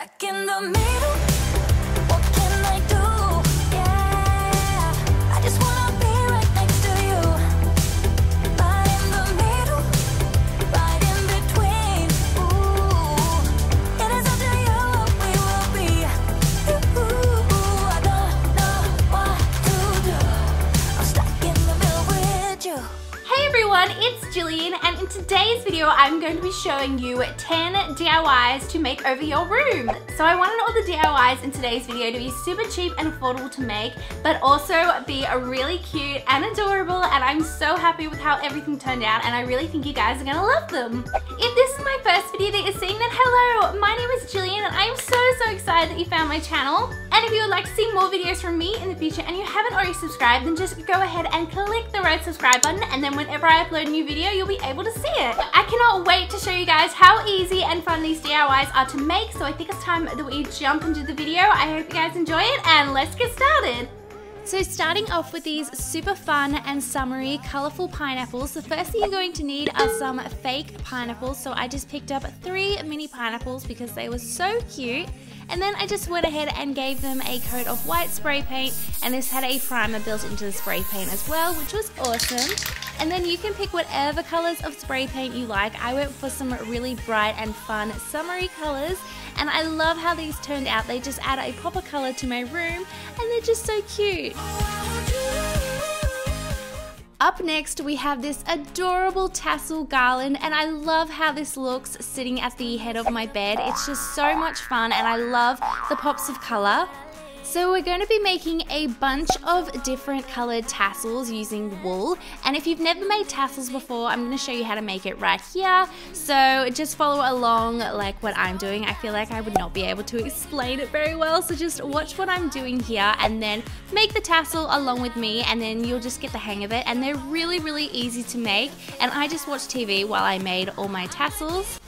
stuck in the middle. What can I do? Yeah, I just wanna be right next to you. Right in the middle, right in between. Ooh, it is up to you what we will be. Ooh, I don't know what to do. I'm stuck in the middle with you. Hey everyone, it's Gillian, and in today's video I'm going to be showing you 10 DIYs to make over your room. So I wanted all the DIYs in today's video to be super cheap and affordable to make, but also be really cute and adorable, and I'm so happy with how everything turned out, and I really think you guys are going to love them. If this is my first video that you're seeing, then hello, my name is Gillian, and I am so excited that you found my channel. And if you would like to see more videos from me in the future and you haven't already subscribed, then just go ahead and click the red subscribe button, and then whenever I upload a new video, you'll be able to see it. I cannot wait to show you guys how easy and fun these DIYs are to make, so I think it's time that we jump into the video. I hope you guys enjoy it, and let's get started. So starting off with these super fun and summery colourful pineapples, the first thing you're going to need are some fake pineapples. So I just picked up 3 mini pineapples because they were so cute. And then I just went ahead and gave them a coat of white spray paint, and this had a primer built into the spray paint as well, which was awesome. And then you can pick whatever colours of spray paint you like. I went for some really bright and fun summery colours, and I love how these turned out. They just add a pop of colour to my room, and they're just so cute. Up next, we have this adorable tassel garland, and I love how this looks sitting at the head of my bed. It's just so much fun, and I love the pops of color. So we're going to be making a bunch of different colored tassels using wool, and if you've never made tassels before, I'm going to show you how to make it right here. So just follow along like what I'm doing. I feel like I would not be able to explain it very well, so just watch what I'm doing here and then make the tassel along with me, and then you'll just get the hang of it. And they're really easy to make, and I just watched TV while I made all my tassels.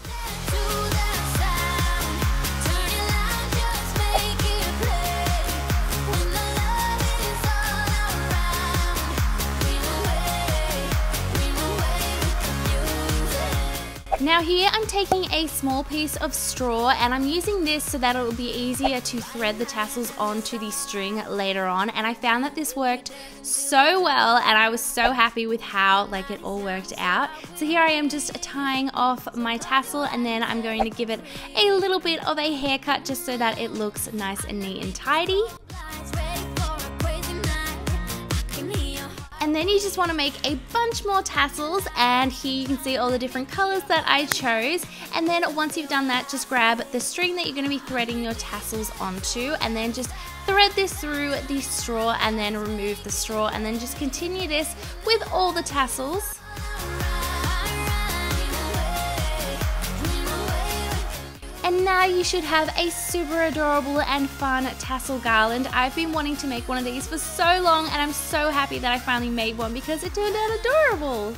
Now here I'm taking a small piece of straw, and I'm using this so that it will be easier to thread the tassels onto the string later on, and I found that this worked so well, and I was so happy with how it all worked out. So here I am just tying off my tassel, and then I'm going to give it a little bit of a haircut just so that it looks nice and neat and tidy. And then you just want to make a bunch more tassels, and here you can see all the different colors that I chose. And then once you've done that, just grab the string that you're going to be threading your tassels onto, and then just thread this through the straw, and then remove the straw, and then just continue this with all the tassels. And now you should have a super adorable and fun tassel garland. I've been wanting to make one of these for so long, and I'm so happy that I finally made one because it turned out adorable.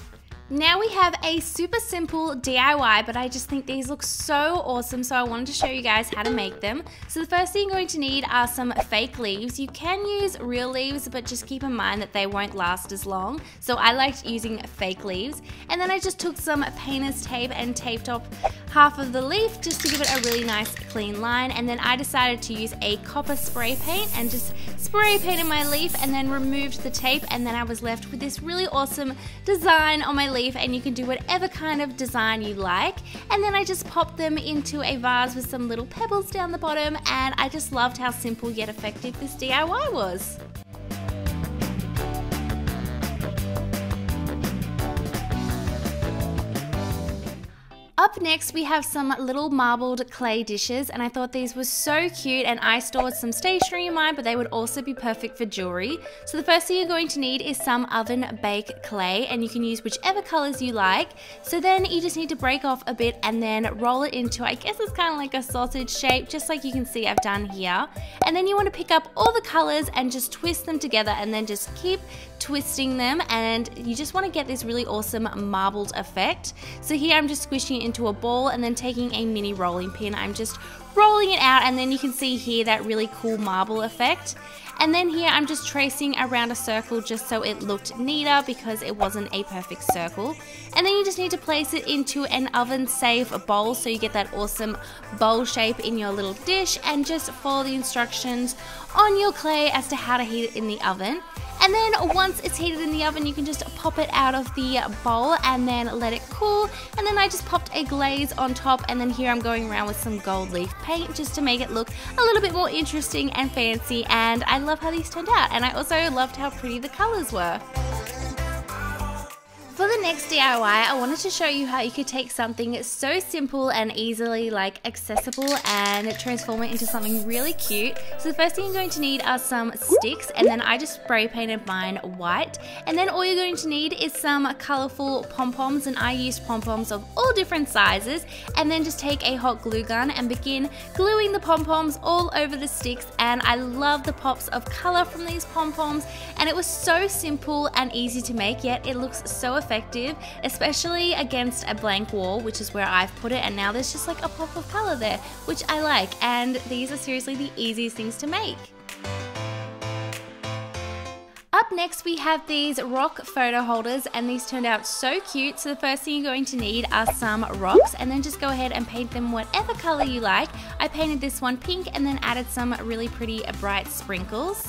Now we have a super simple DIY, but I just think these look so awesome, so I wanted to show you guys how to make them. So the first thing you're going to need are some fake leaves. You can use real leaves, but just keep in mind that they won't last as long. So I liked using fake leaves. And then I just took some painter's tape and taped up half of the leaf just to give it a really nice clean line. And then I decided to use a copper spray paint and just spray painted my leaf, and then removed the tape, and then I was left with this really awesome design on my leaf. And you can do whatever kind of design you like. And then I just popped them into a vase with some little pebbles down the bottom, and I just loved how simple yet effective this DIY was. Up next, we have some little marbled clay dishes, and I thought these were so cute, and I stored some stationery in mine, but they would also be perfect for jewelry. So the first thing you're going to need is some oven bake clay, and you can use whichever colors you like. So then you just need to break off a bit and then roll it into, I guess it's kind of like a sausage shape, just like you can see I've done here. And then you want to pick up all the colors and just twist them together, and then just keep twisting them, and you just want to get this really awesome marbled effect. So here I'm just squishing it into into a ball and then taking a mini rolling pin, I'm just rolling it out, and then you can see here that really cool marble effect. And then here I'm just tracing around a circle just so it looked neater because it wasn't a perfect circle. And then you just need to place it into an oven safe bowl so you get that awesome bowl shape in your little dish, and just follow the instructions on your clay as to how to heat it in the oven. And then once it's heated in the oven, you can just pop it out of the bowl and then let it cool. And then I just popped a glaze on top, and then here I'm going around with some gold leaf paint just to make it look a little bit more interesting and fancy. And I love how these turned out, and I also loved how pretty the colors were. For the next DIY, I wanted to show you how you could take something so simple and easily accessible and transform it into something really cute. So the first thing you're going to need are some sticks, and then I just spray painted mine white. And then all you're going to need is some colorful pom-poms, and I used pom-poms of all different sizes. And then just take a hot glue gun and begin gluing the pom-poms all over the sticks. And I love the pops of color from these pom-poms, and it was so simple and easy to make, yet it looks so effective, especially against a blank wall, which is where I've put it, and now there's just like a pop of color there, which I like. And these are seriously the easiest things to make. Up next we have these rock photo holders, and these turned out so cute. So the first thing you're going to need are some rocks, and then just go ahead and paint them whatever color you like. I painted this one pink and then added some really pretty bright sprinkles.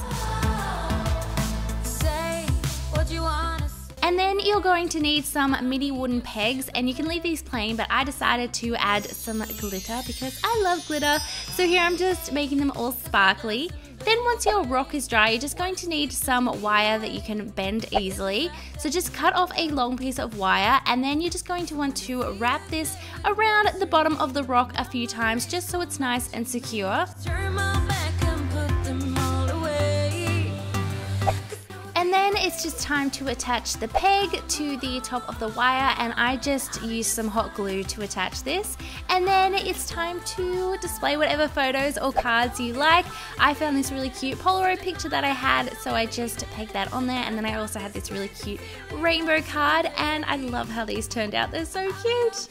And then you're going to need some mini wooden pegs, and you can leave these plain, but I decided to add some glitter because I love glitter. So here I'm just making them all sparkly. Then once your rock is dry, you're just going to need some wire that you can bend easily. So just cut off a long piece of wire, and then you're just going to want to wrap this around the bottom of the rock a few times just so it's nice and secure. And then it's just time to attach the peg to the top of the wire, and I just used some hot glue to attach this. And then it's time to display whatever photos or cards you like. I found this really cute Polaroid picture that I had, so I just pegged that on there. And then I also had this really cute rainbow card, and I love how these turned out. They're so cute.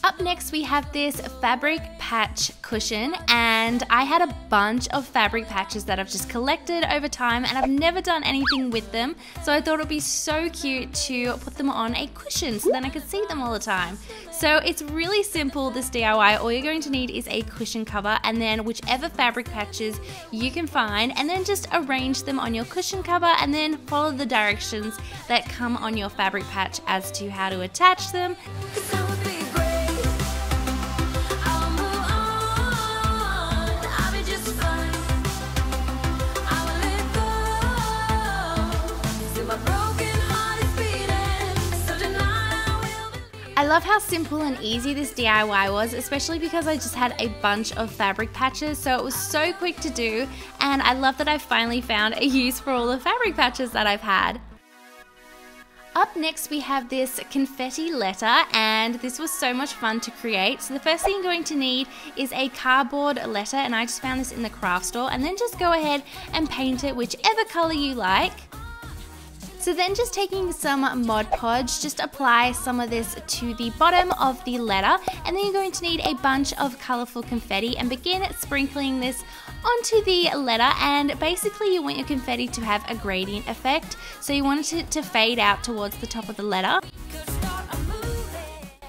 Up next we have this fabric patch cushion, and I had a bunch of fabric patches that I've just collected over time, and I've never done anything with them, so I thought it would be so cute to put them on a cushion so then I could see them all the time. So it's really simple, this DIY. All you're going to need is a cushion cover, and then whichever fabric patches you can find, and then just arrange them on your cushion cover, and then follow the directions that come on your fabric patch as to how to attach them. I love how simple and easy this DIY was, especially because I just had a bunch of fabric patches, so it was so quick to do, and I love that I finally found a use for all the fabric patches that I've had. Up next we have this confetti letter, and this was so much fun to create. So the first thing you're going to need is a cardboard letter, and I just found this in the craft store, and then just go ahead and paint it whichever color you like. So then just taking some Mod Podge, just apply some of this to the bottom of the letter, and then you're going to need a bunch of colourful confetti and begin sprinkling this onto the letter. And basically you want your confetti to have a gradient effect, so you want it to fade out towards the top of the letter.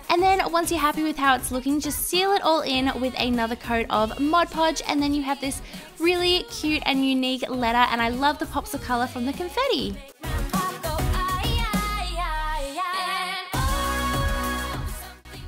And then once you're happy with how it's looking, just seal it all in with another coat of Mod Podge, and then you have this really cute and unique letter, and I love the pops of colour from the confetti.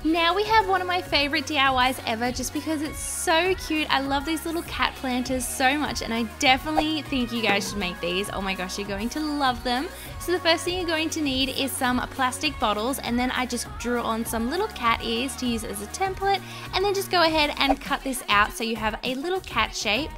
Now we have one of my favorite DIYs ever, just because it's so cute. I love these little cat planters so much, and I definitely think you guys should make these. Oh my gosh, you're going to love them. So the first thing you're going to need is some plastic bottles, and then I just drew on some little cat ears to use as a template, and then just go ahead and cut this out so you have a little cat shape.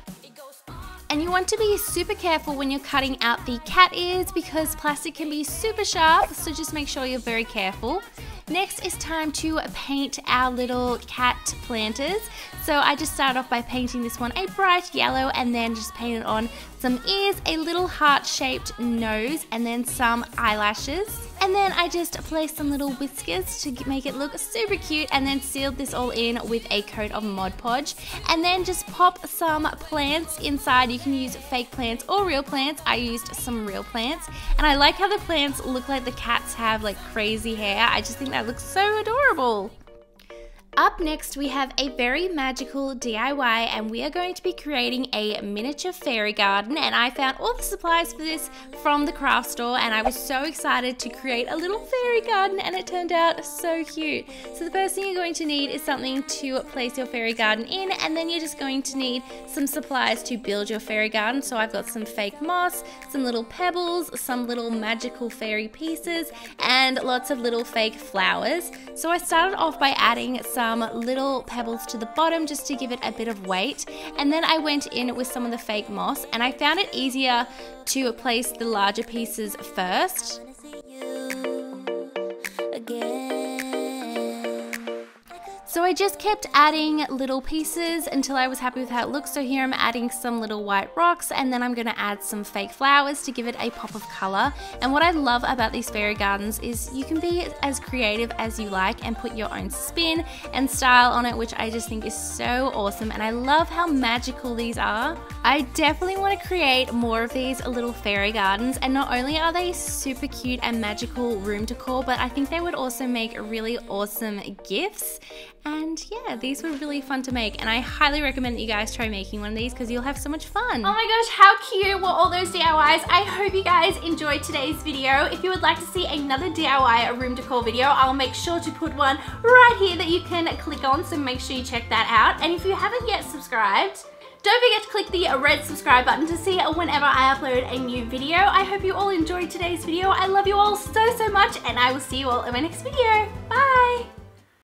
And you want to be super careful when you're cutting out the cat ears because plastic can be super sharp, so just make sure you're very careful. Next it's time to paint our little cat planters. So I just started off by painting this one a bright yellow, and then just painted on some ears, a little heart-shaped nose, and then some eyelashes. And then I just placed some little whiskers to make it look super cute, and then sealed this all in with a coat of Mod Podge. And then just pop some plants inside. You can use fake plants or real plants. I used some real plants. And I like how the plants look like the cats have like crazy hair. I just think that looks so adorable. Up next, we have a very magical DIY, and we are going to be creating a miniature fairy garden. And I found all the supplies for this from the craft store, and I was so excited to create a little fairy garden, and it turned out so cute. So the first thing you're going to need is something to place your fairy garden in, and then you're just going to need some supplies to build your fairy garden. So I've got some fake moss, some little pebbles, some little magical fairy pieces, and lots of little fake flowers. So I started off by adding some little pebbles to the bottom just to give it a bit of weight, and then I went in with some of the fake moss, and I found it easier to place the larger pieces first. So I just kept adding little pieces until I was happy with how it looks. So here I'm adding some little white rocks, and then I'm going to add some fake flowers to give it a pop of color. And what I love about these fairy gardens is you can be as creative as you like and put your own spin and style on it, which I just think is so awesome. And I love how magical these are. I definitely want to create more of these little fairy gardens, and not only are they super cute and magical room decor, but I think they would also make really awesome gifts. And yeah, these were really fun to make, and I highly recommend that you guys try making one of these because you'll have so much fun. Oh my gosh, how cute were all those DIYs. I hope you guys enjoyed today's video. If you would like to see another DIY room decor video, I'll make sure to put one right here that you can click on, so make sure you check that out. And if you haven't yet subscribed, don't forget to click the red subscribe button to see whenever I upload a new video. I hope you all enjoyed today's video. I love you all so much, and I will see you all in my next video. Bye!